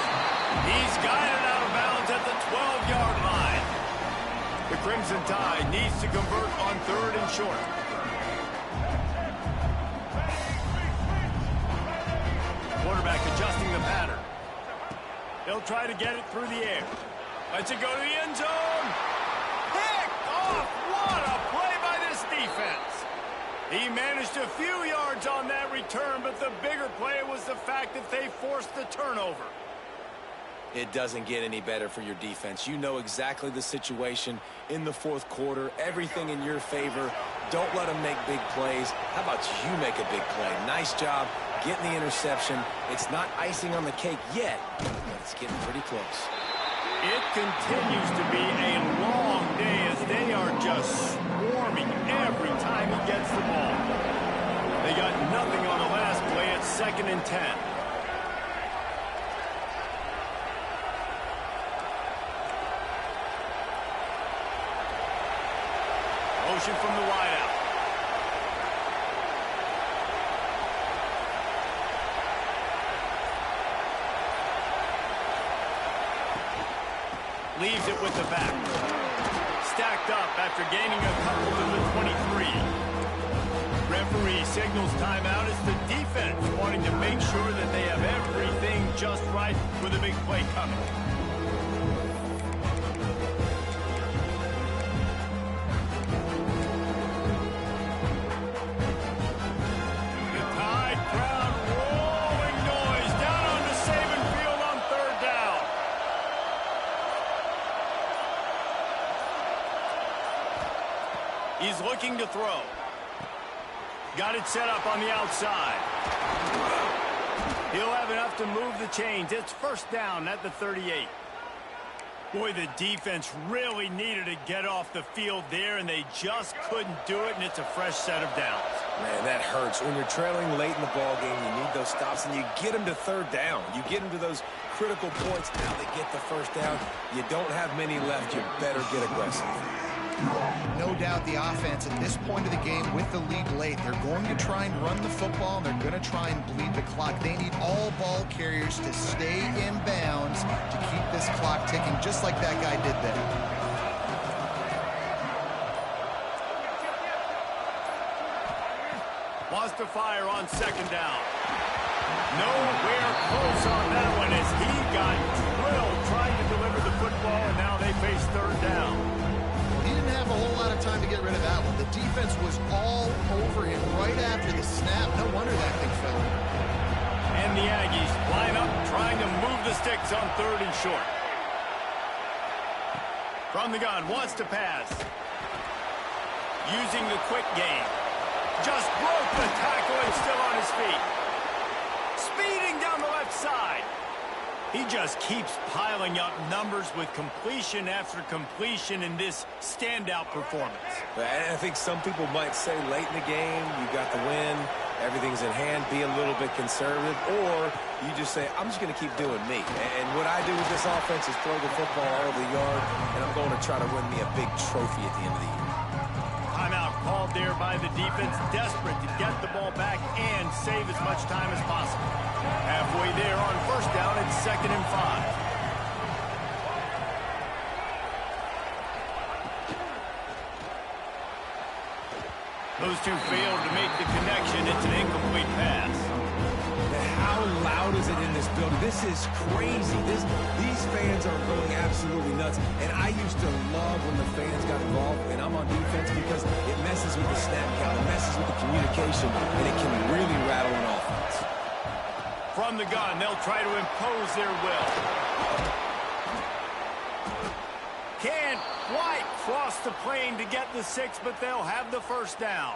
He's got it out of bounds at the 12-yard line. The Crimson Tide needs to convert on 3rd and short. Quarterback adjusting the pattern. They'll try to get it through the air. Lets it go to the end zone. Picked off. What a play by this defense. He managed a few yards on that return, but the bigger play was the fact that they forced the turnover. It doesn't get any better for your defense. You know exactly the situation in the 4th quarter. Everything in your favor. Don't let them make big plays. How about you make a big play? Nice job getting the interception. It's not icing on the cake yet, but it's getting pretty close. It continues to be a long day as they are just swarming every time he gets the ball. They got nothing on the last play at 2nd and 10. Motion from the wideout. Leaves it with the back. Stacked up after gaining a couple to the 23. Referee signals timeout as the defense wanting to make sure that they have everything just right with a big play coming. The Tide crowd rolling noise down onto Saban Field on 3rd down. He's looking to throw. Got it set up on the outside. He'll have enough to move the chains. It's 1st down at the 38. Boy, the defense really needed to get off the field there, and they just couldn't do it, and it's a fresh set of downs. Man, that hurts. When you're trailing late in the ball game, you need those stops, and you get them to 3rd down. You get them to those critical points. Now they get the 1st down. You don't have many left. You better get aggressive. No doubt the offense at this point of the game with the lead late, they're going to try and run the football, and they're going to try and bleed the clock. They need all ball carriers to stay in bounds to keep this clock ticking, just like that guy did there. Wants to fire on 2nd down. Nowhere close on that one as he got drilled trying to deliver the football, and now they face 3rd down. He didn't have a whole lot of time to get rid of that one. The defense was all over him right after the snap. No wonder that thing fell. And the Aggies line up trying to move the sticks on 3rd and short. From the gun, wants to pass. Using the quick game. Just broke the tackle and still on his feet. Speeding down the left side. He just keeps piling up numbers with completion after completion in this standout performance. I think some people might say late in the game, you got the win, everything's in hand, be a little bit conservative, or you just say, I'm just going to keep doing me. And what I do with this offense is throw the football all over the yard, and I'm going to try to win me a big trophy at the end of the year. Timeout called there by the defense, desperate to get the ball back and save as much time as possible. Halfway there on 1st down, it's 2nd and 5. Those two failed to make the connection. It's an incomplete pass. How loud is it in this building? This is crazy. These fans are going absolutely nuts. And I used to love when the fans got involved, and I'm on defense because it messes with the snap count, it messes with the communication, and it can really rattle an offense. From the gun, they'll try to impose their will. can't quite cross the plane to get the 6, but they'll have the first down.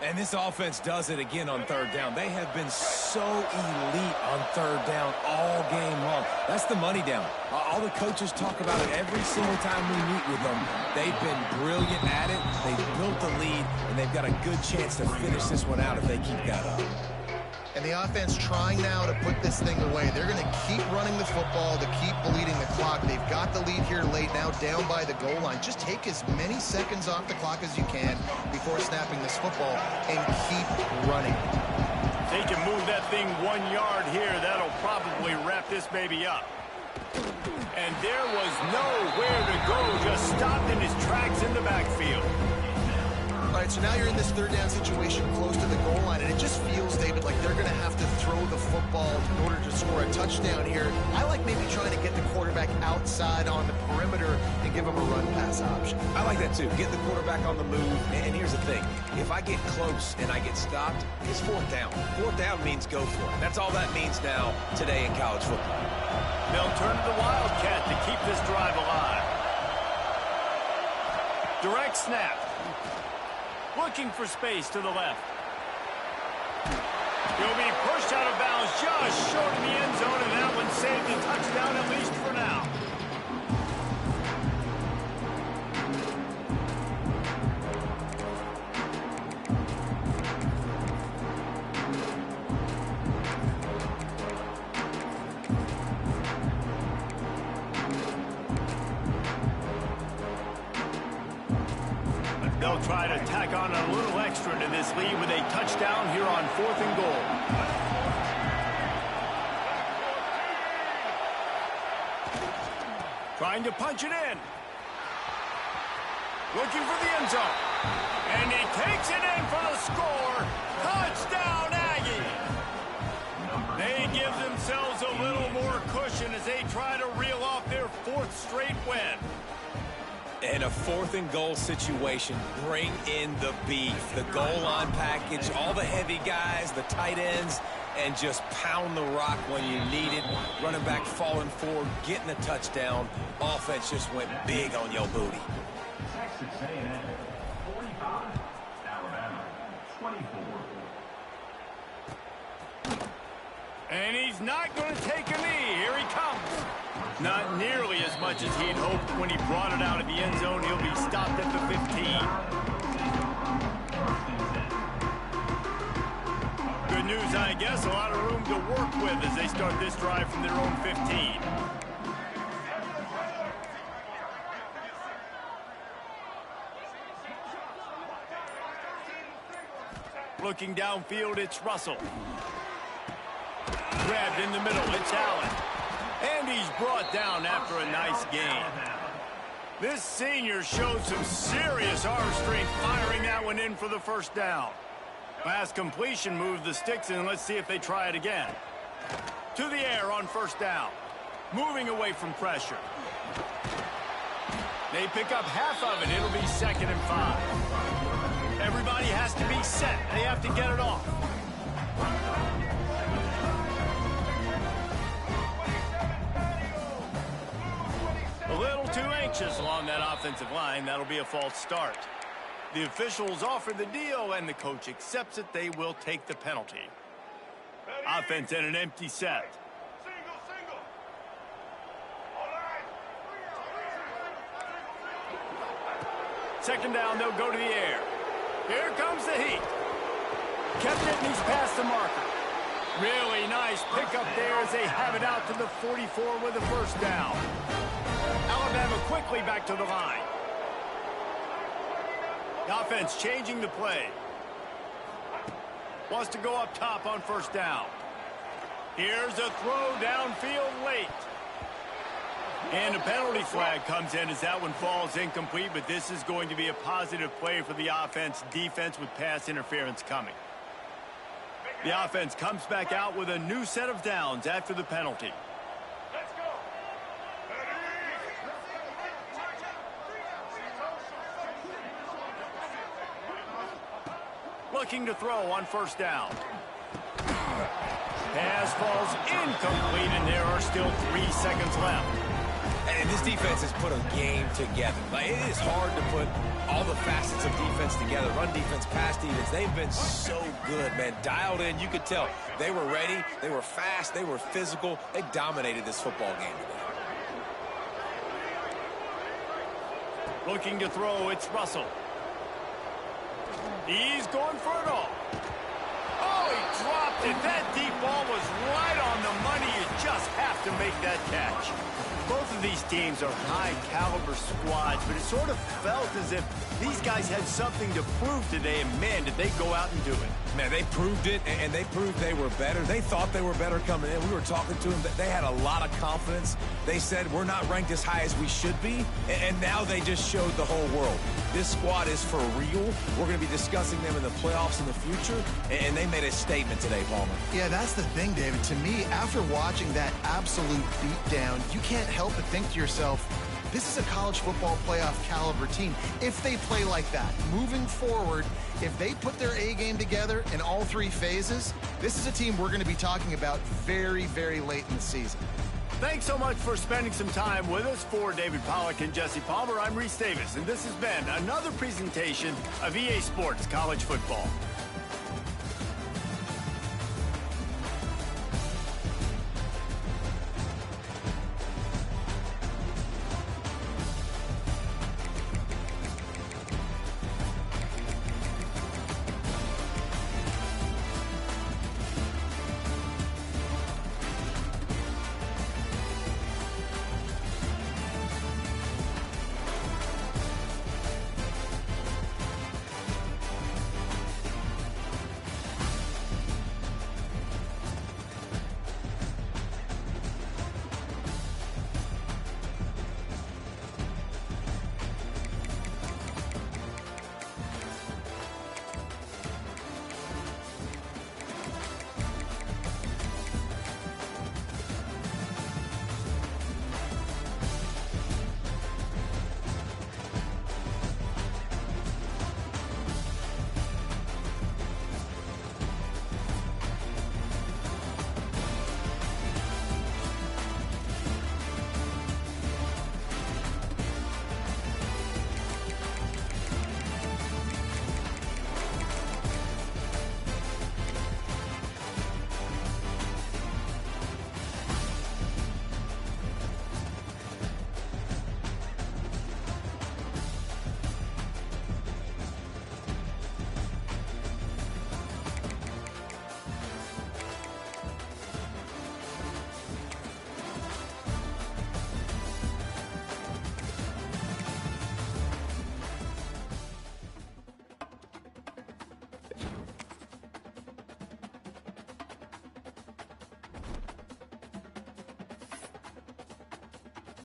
And this offense does it again on third down. They have been so elite on third down all game long. That's the money down. All the coaches talk about it every single time we meet with them. They've been brilliant at it. They've built the lead, and they've got a good chance to finish this one out if they keep that up. And the offense trying now to put this thing away. They're going to keep running the football to keep bleeding the clock. They've got the lead here late, now down by the goal line. Just take as many seconds off the clock as you can before snapping this football and keep running. They can move that thing 1 yard here. That'll probably wrap this baby up. And there was nowhere to go. Just stopped in his tracks in the backfield. All right, so now you're in this third down situation close to the goal line, and it just feels, David, like they're going to have to throw the football in order to score a touchdown here. I like maybe trying to get the quarterback outside on the perimeter and give him a run-pass option. I like that, too. Get the quarterback on the move. And here's the thing. If I get close and I get stopped, it's fourth down. Fourth down means go for it. That's all that means now today in college football. They'll turn to the Wildcat to keep this drive alive. Direct snap. Looking for space to the left. He'll be pushed out of bounds just short of the end zone, and that one saved a touchdown at least for now. They'll try to tack on a little extra to this lead with a touchdown here on 4th and goal. Trying to punch it in. Looking for the end zone. And he takes it in for the score. Touchdown, Aggie. They give themselves a little more cushion as they try to reel off their 4th straight win. In a 4th and goal situation, bring in the beef, the goal line package, all the heavy guys, the tight ends, and just pound the rock when you need it. Running back falling forward, getting a touchdown. Offense just went big on your booty. Texas A&M 45, Alabama 24. And he's not going to take a knee. Here he comes. Not nearly as much as he'd hoped when he brought it out of the end zone. He'll be stopped at the 15. Good news, I guess. A lot of room to work with as they start this drive from their own 15. Looking downfield, it's Russell. Grabbed in the middle, it's Allen. And he's brought down after a nice gain. This senior showed some serious arm strength firing that one in for the first down. Pass completion moved the sticks in. Let's see if they try it again. To the air on first down. Moving away from pressure. They pick up half of it. It'll be 2nd and 5. Everybody has to be set. They have to get it off. A little too anxious along that offensive line. That'll be a false start. The officials offer the deal, and the coach accepts it. They will take the penalty. Offense in an empty set. Second down, they'll go to the air. Here comes the heat. Kept it, and he's past the marker. Really nice pickup there as they have it out to the 44 with a first down. Alabama quickly back to the line. The offense changing the play. Wants to go up top on first down. Here's a throw downfield late. And a penalty flag comes in as that one falls incomplete, but this is going to be a positive play for the offense. Defense with pass interference coming. The offense comes back out with a new set of downs after the penalty. Let's go. Looking to throw on first down. Pass falls incomplete, and there are still 3 seconds left. And this defense has put a game together. Like, it is hard to put all the facets of defense together. Run defense, pass defense. They've been so good, man. Dialed in. You could tell they were ready. They were fast. They were physical. They dominated this football game today. Looking to throw, it's Russell. He's going for it all. Oh, he dropped it. That deep ball was right on the money. You just have to make that catch. Both of these teams are high-caliber squads, but it sort of felt as if these guys had something to prove today, and man, did they go out and do it. Man, they proved it, and they proved they were better. They thought they were better coming in. We were talking to them. They had a lot of confidence. They said, we're not ranked as high as we should be, and now they just showed the whole world. This squad is for real. We're going to be discussing them in the playoffs in the future, and they made a statement today, Palmer. Yeah, that's the thing, David. To me, after watching that absolute beatdown, you can't help but think to yourself, this is a college football playoff caliber team. If they play like that, moving forward, if they put their A game together in all three phases, this is a team we're going to be talking about very, very late in the season. Thanks so much for spending some time with us. For David Pollack and Jesse Palmer, I'm Reese Davis, and this has been another presentation of EA Sports College Football.